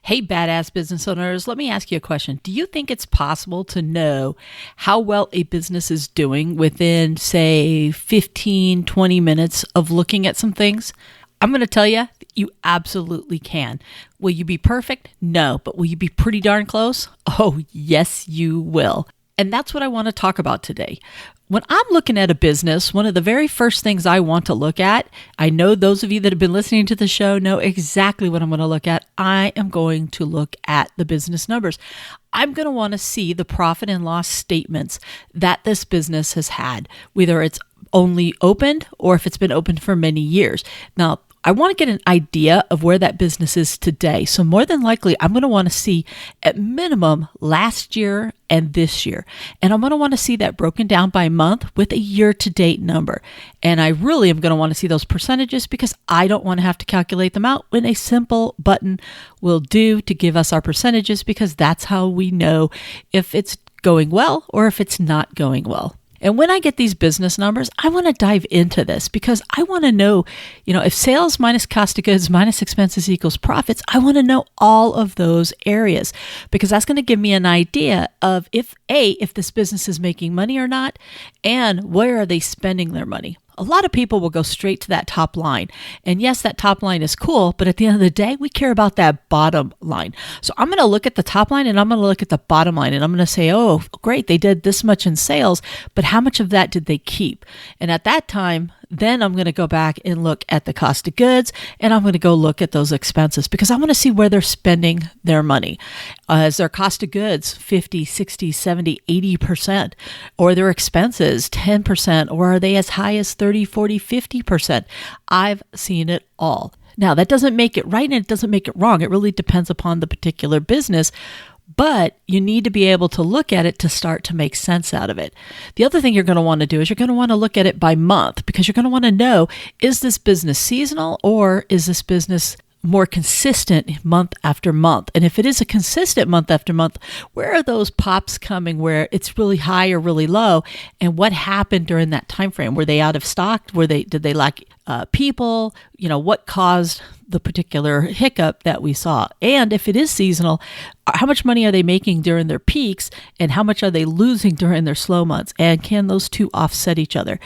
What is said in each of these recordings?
Hey, badass business owners, let me ask you a question. Do you think it's possible to know how well a business is doing within, say, 15, 20 minutes of looking at some things? I'm going to tell you, you absolutely can. Will you be perfect? No, but will you be pretty darn close? Oh, yes, you will. And that's what I want to talk about today. When I'm looking at a business, one of the very first things I want to look at, I know those of you that have been listening to the show know exactly what I'm going to look at. I am going to look at the business numbers. I'm going to want to see the profit and loss statements that this business has had, whether it's only opened or if it's been opened for many years. Now, I want to get an idea of where that business is today. So more than likely, I'm going to want to see at minimum last year and this year. And I'm going to want to see that broken down by month with a year-to-date number. And I really am going to want to see those percentages because I don't want to have to calculate them out when a simple button will do to give us our percentages, because that's how we know if it's going well or if it's not going well. And when I get these business numbers, I want to dive into this because I want to know, if sales minus cost of goods minus expenses equals profits, I want to know all of those areas because that's going to give me an idea of if this business is making money or not, and where are they spending their money. A lot of people will go straight to that top line. And yes, that top line is cool, but at the end of the day, we care about that bottom line. So I'm going to look at the top line and I'm going to look at the bottom line and I'm going to say, oh, great, they did this much in sales, but how much of that did they keep? And at that time, then I'm going to go back and look at the cost of goods and I'm going to go look at those expenses because I want to see where they're spending their money. Is their cost of goods 50, 60, 70, 80%? Or their expenses 10%? Or are they as high as 30, 40, 50%? I've seen it all. Now, that doesn't make it right and it doesn't make it wrong. It really depends upon the particular business. But you need to be able to look at it to start to make sense out of it. The other thing you're going to want to do is you're going to want to look at it by month because you're going to want to know, is this business seasonal or is this business more consistent month after month? And if it is a consistent month after month, where are those pops coming where it's really high or really low? And what happened during that time frame? Were they out of stock? Did they lack people? What caused the particular hiccup that we saw? And if it is seasonal, how much money are they making during their peaks and how much are they losing during their slow months? And can those two offset each other?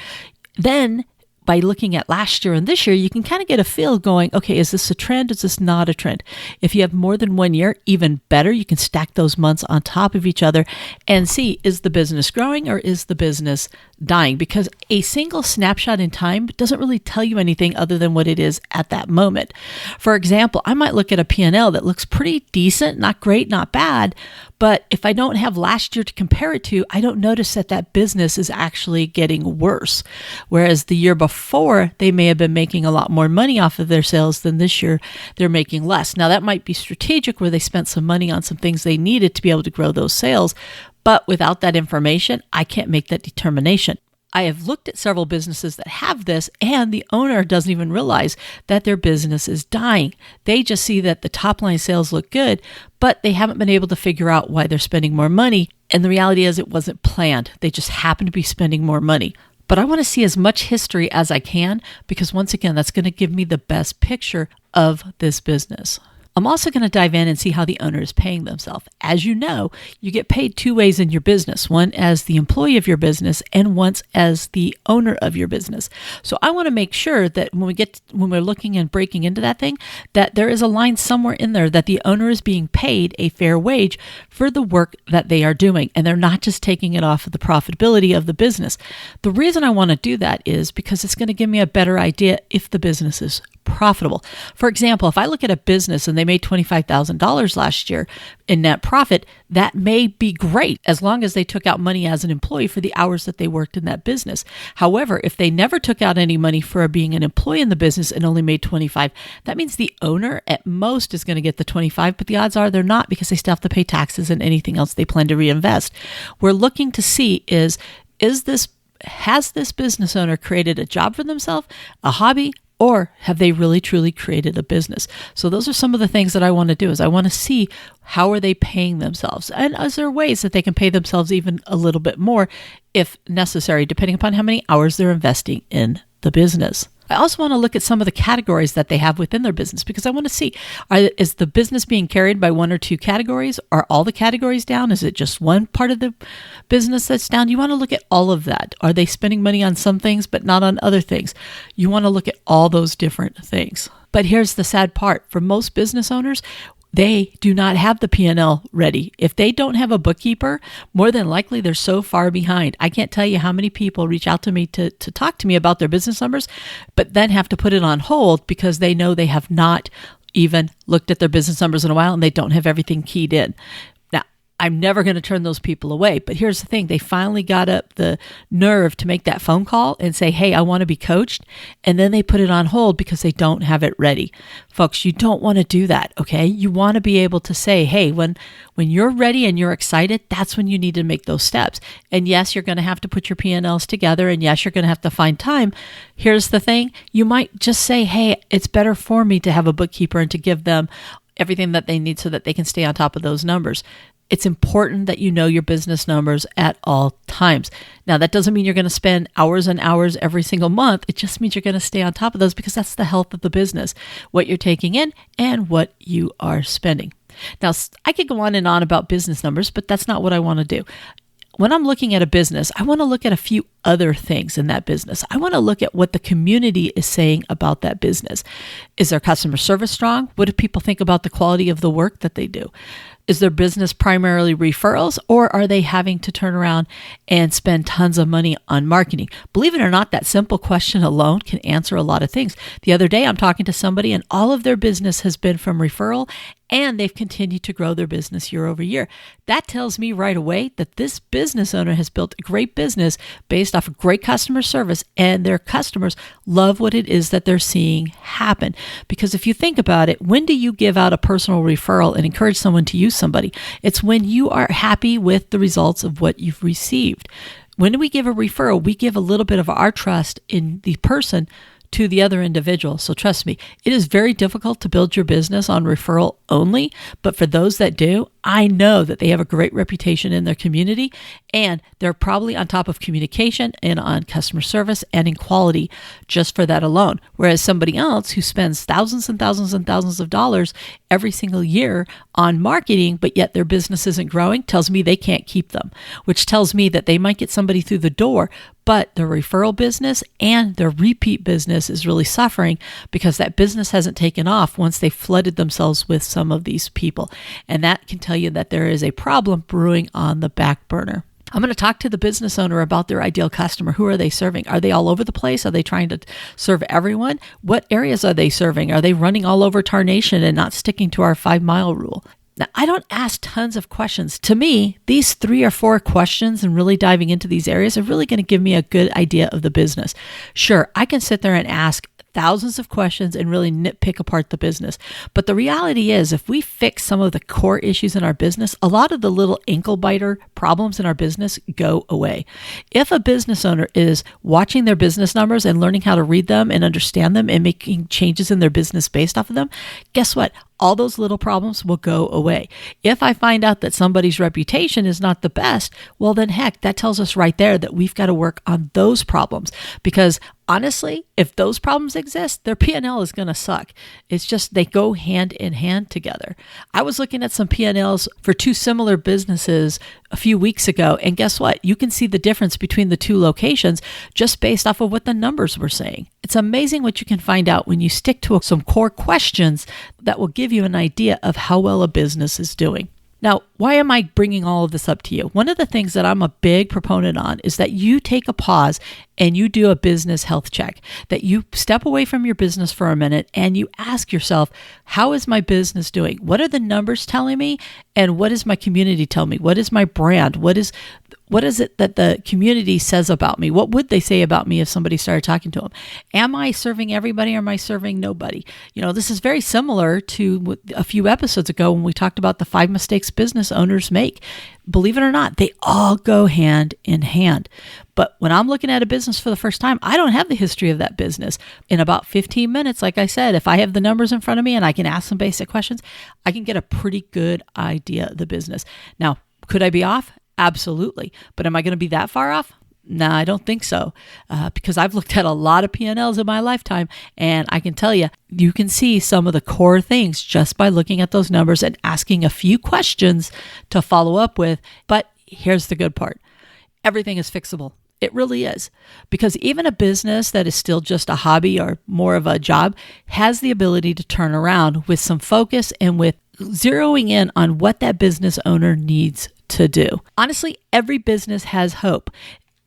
Then by looking at last year and this year, you can kind of get a feel going, okay, is this a trend? Is this not a trend? If you have more than 1 year, even better, you can stack those months on top of each other and see, is the business growing or is the business dying? Because a single snapshot in time doesn't really tell you anything other than what it is at that moment. For example, I might look at a P&L that looks pretty decent, not great, not bad, but if I don't have last year to compare it to, I don't notice that business is actually getting worse. Whereas the year before, they may have been making a lot more money off of their sales than this year they're making less. Now that might be strategic where they spent some money on some things they needed to be able to grow those sales. But without that information, I can't make that determination. I have looked at several businesses that have this and the owner doesn't even realize that their business is dying. They just see that the top line sales look good, but they haven't been able to figure out why they're spending more money. And the reality is it wasn't planned. They just happen to be spending more money. But I want to see as much history as I can because once again, that's going to give me the best picture of this business. I'm also going to dive in and see how the owner is paying themselves. As you know, you get paid two ways in your business, one as the employee of your business and once as the owner of your business. So I want to make sure that when we're looking and breaking into that thing, that there is a line somewhere in there that the owner is being paid a fair wage for the work that they are doing. And they're not just taking it off of the profitability of the business. The reason I want to do that is because it's going to give me a better idea if the business is profitable. For example, if I look at a business and they made $25,000 last year in net profit, that may be great as long as they took out money as an employee for the hours that they worked in that business. However, if they never took out any money for being an employee in the business and only made 25, that means the owner at most is going to get the 25, but the odds are they're not because they still have to pay taxes and anything else they plan to reinvest. We're looking to see has this business owner created a job for themselves, a hobby, or have they really truly created a business? So those are some of the things that I want to do is I want to see how are they paying themselves? And is there ways that they can pay themselves even a little bit more if necessary, depending upon how many hours they're investing in the business? I also want to look at some of the categories that they have within their business, because I want to see, is the business being carried by one or two categories? Are all the categories down? Is it just one part of the business that's down? You want to look at all of that. Are they spending money on some things but not on other things? You want to look at all those different things. But here's the sad part. For most business owners, they do not have the P&L ready. If they don't have a bookkeeper, more than likely they're so far behind. I can't tell you how many people reach out to me to talk to me about their business numbers, but then have to put it on hold because they know they have not even looked at their business numbers in a while and they don't have everything keyed in. I'm never going to turn those people away. But here's the thing. They finally got up the nerve to make that phone call and say, hey, I want to be coached. And then they put it on hold because they don't have it ready. Folks, you don't want to do that, okay? You want to be able to say, hey, when you're ready and you're excited, that's when you need to make those steps. And yes, you're going to have to put your P&Ls together. And yes, you're going to have to find time. Here's the thing. You might just say, hey, it's better for me to have a bookkeeper and to give them everything that they need so that they can stay on top of those numbers. It's important that you know your business numbers at all times. Now, that doesn't mean you're going to spend hours and hours every single month. It just means you're going to stay on top of those because that's the health of the business, what you're taking in and what you are spending. Now, I could go on and on about business numbers, but that's not what I want to do. When I'm looking at a business, I want to look at a few other things in that business. I want to look at what the community is saying about that business. Is their customer service strong? What do people think about the quality of the work that they do? Is their business primarily referrals, or are they having to turn around and spend tons of money on marketing? Believe it or not, that simple question alone can answer a lot of things. The other day, I'm talking to somebody and all of their business has been from referral, and they've continued to grow their business year over year. That tells me right away that this business owner has built a great business based off of great customer service, and their customers love what it is that they're seeing happen. Because if you think about it, when do you give out a personal referral and encourage someone to use somebody? It's when you are happy with the results of what you've received. When do we give a referral? We give a little bit of our trust in the person to the other individual. So trust me, it is very difficult to build your business on referral only, but for those that do, I know that they have a great reputation in their community, and they're probably on top of communication and on customer service and in quality just for that alone. Whereas somebody else who spends thousands and thousands and thousands of dollars every single year on marketing, but yet their business isn't growing, tells me they can't keep them, which tells me that they might get somebody through the door, but their referral business and their repeat business is really suffering because that business hasn't taken off once they flooded themselves with some of these people. And that can tell you that there is a problem brewing on the back burner. I'm going to talk to the business owner about their ideal customer. Who are they serving? Are they all over the place? Are they trying to serve everyone? What areas are they serving? Are they running all over tarnation and not sticking to our 5-mile rule? Now, I don't ask tons of questions. To me, these 3 or 4 questions and really diving into these areas are really going to give me a good idea of the business. Sure, I can sit there and ask thousands of questions and really nitpick apart the business. But the reality is, if we fix some of the core issues in our business, a lot of the little ankle biter problems in our business go away. If a business owner is watching their business numbers and learning how to read them and understand them and making changes in their business based off of them, guess what? All those little problems will go away. If I find out that somebody's reputation is not the best, well then heck, that tells us right there that we've got to work on those problems. Because honestly, if those problems exist, their P&L is going to suck. It's just they go hand in hand together. I was looking at some P&Ls for 2 similar businesses a few weeks ago, and guess what? You can see the difference between the 2 locations just based off of what the numbers were saying. It's amazing what you can find out when you stick to some core questions that will give you an idea of how well a business is doing. Now, why am I bringing all of this up to you? One of the things that I'm a big proponent on is that you take a pause and you do a business health check, that you step away from your business for a minute and you ask yourself, how is my business doing? What are the numbers telling me? And what does my community tell me? What is my brand? What is it that the community says about me? What would they say about me if somebody started talking to them? Am I serving everybody or am I serving nobody? This is very similar to a few episodes ago when we talked about the 5 mistakes business owners make. Believe it or not, they all go hand in hand. But when I'm looking at a business for the first time, I don't have the history of that business. In about 15 minutes, like I said, if I have the numbers in front of me and I can ask some basic questions, I can get a pretty good idea of the business. Now, could I be off? Absolutely. But am I going to be that far off? No, I don't think so, because I've looked at a lot of P&Ls in my lifetime, and I can tell you, you can see some of the core things just by looking at those numbers and asking a few questions to follow up with. But here's the good part. Everything is fixable. It really is. Because even a business that is still just a hobby or more of a job has the ability to turn around with some focus and with zeroing in on what that business owner needs to do. Honestly, every business has hope.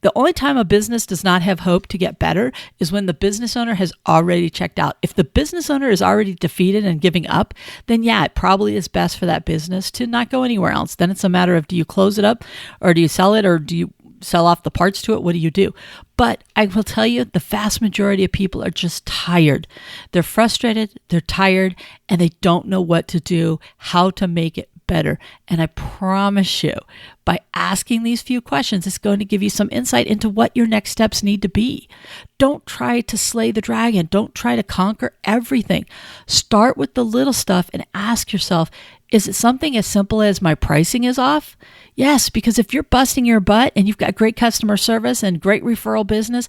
The only time a business does not have hope to get better is when the business owner has already checked out. If the business owner is already defeated and giving up, then yeah, it probably is best for that business to not go anywhere else. Then it's a matter of, do you close it up, or do you sell it, or do you sell off the parts to it? What do you do? But I will tell you, the vast majority of people are just tired. They're frustrated, they're tired, and they don't know what to do, how to make it better. And I promise you, by asking these few questions, it's going to give you some insight into what your next steps need to be. Don't try to slay the dragon. Don't try to conquer everything. Start with the little stuff and ask yourself, is it something as simple as my pricing is off? Yes, because if you're busting your butt and you've got great customer service and great referral business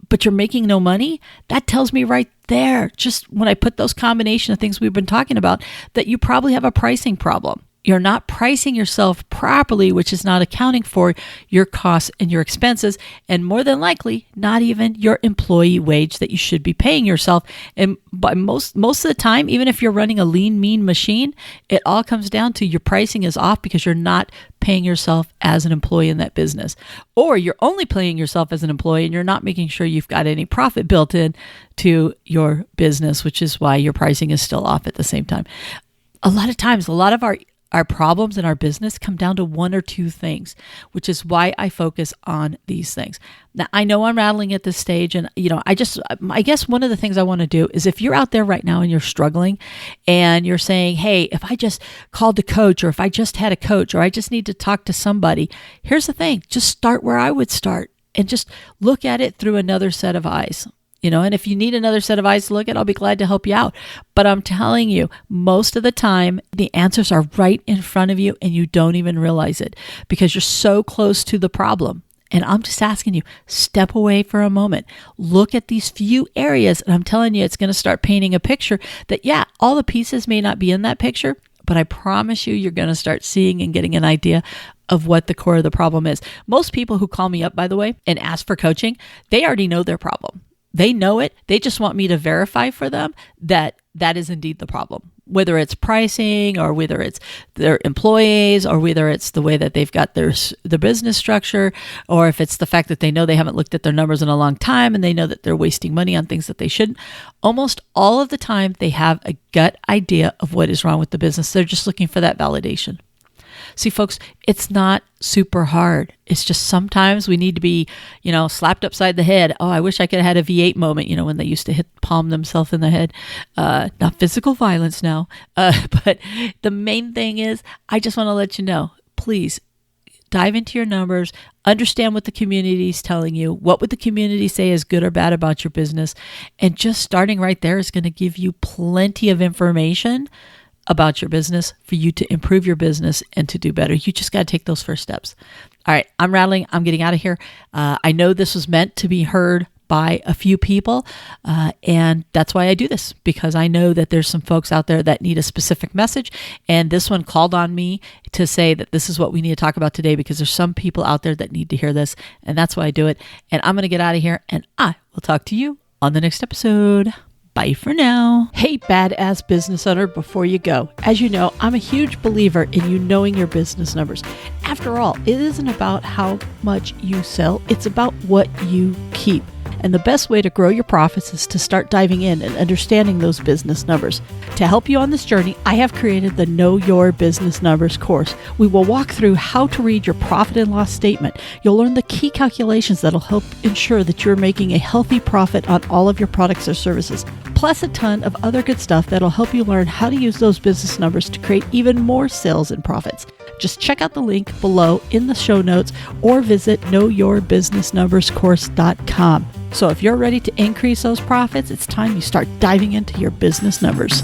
but you're making no money, that tells me right there, just when I put those combination of things we've been talking about, that you probably have a pricing problem. You're not pricing yourself properly, which is not accounting for your costs and your expenses, and more than likely, not even your employee wage that you should be paying yourself. And by most of the time, even if you're running a lean, mean machine, it all comes down to your pricing is off because you're not paying yourself as an employee in that business. Or you're only paying yourself as an employee and you're not making sure you've got any profit built in to your business, which is why your pricing is still off at the same time. A lot of times, a lot of our problems in our business come down to one or two things, which is why I focus on these things. Now, I know I'm rattling at this stage, and I guess one of the things I want to do is, if you're out there right now and you're struggling and you're saying, hey, if I just called a coach, or if I just had a coach, or I just need to talk to somebody, here's the thing, just start where I would start and just look at it through another set of eyes. And if you need another set of eyes to look at, I'll be glad to help you out. But I'm telling you, most of the time, the answers are right in front of you and you don't even realize it because you're so close to the problem. And I'm just asking you, step away for a moment. Look at these few areas, and I'm telling you, it's going to start painting a picture that, yeah, all the pieces may not be in that picture, but I promise you, you're going to start seeing and getting an idea of what the core of the problem is. Most people who call me up, by the way, and ask for coaching, they already know their problem. They know it. They just want me to verify for them that that is indeed the problem. Whether it's pricing, or whether it's their employees, or whether it's the way that they've got their business structure, or if it's the fact that they know they haven't looked at their numbers in a long time and they know that they're wasting money on things that they shouldn't. Almost all of the time, they have a gut idea of what is wrong with the business. They're just looking for that validation. See, folks, it's not super hard. It's just sometimes we need to be, slapped upside the head. Oh, I wish I could have had a V8 moment, when they used to palm themselves in the head. Not physical violence now. But the main thing is, I just want to let you know, please dive into your numbers, understand what the community is telling you. What would the community say is good or bad about your business? And just starting right there is going to give you plenty of information about your business for you to improve your business and to do better. You just got to take those first steps. All right, I'm rattling. I'm getting out of here. I know this was meant to be heard by a few people, and that's why I do this, because I know that there's some folks out there that need a specific message, and this one called on me to say that this is what we need to talk about today, because there's some people out there that need to hear this, and that's why I do it. And I'm going to get out of here, and I will talk to you on the next episode. Bye for now. Hey, badass business owner, before you go, as you know, I'm a huge believer in you knowing your business numbers. After all, it isn't about how much you sell, it's about what you keep. And the best way to grow your profits is to start diving in and understanding those business numbers. To help you on this journey, I have created the Know Your Business Numbers course. We will walk through how to read your profit and loss statement. You'll learn the key calculations that'll help ensure that you're making a healthy profit on all of your products or services, plus a ton of other good stuff that'll help you learn how to use those business numbers to create even more sales and profits. Just check out the link below in the show notes or visit knowyourbusinessnumberscourse.com. So if you're ready to increase those profits, it's time you start diving into your business numbers.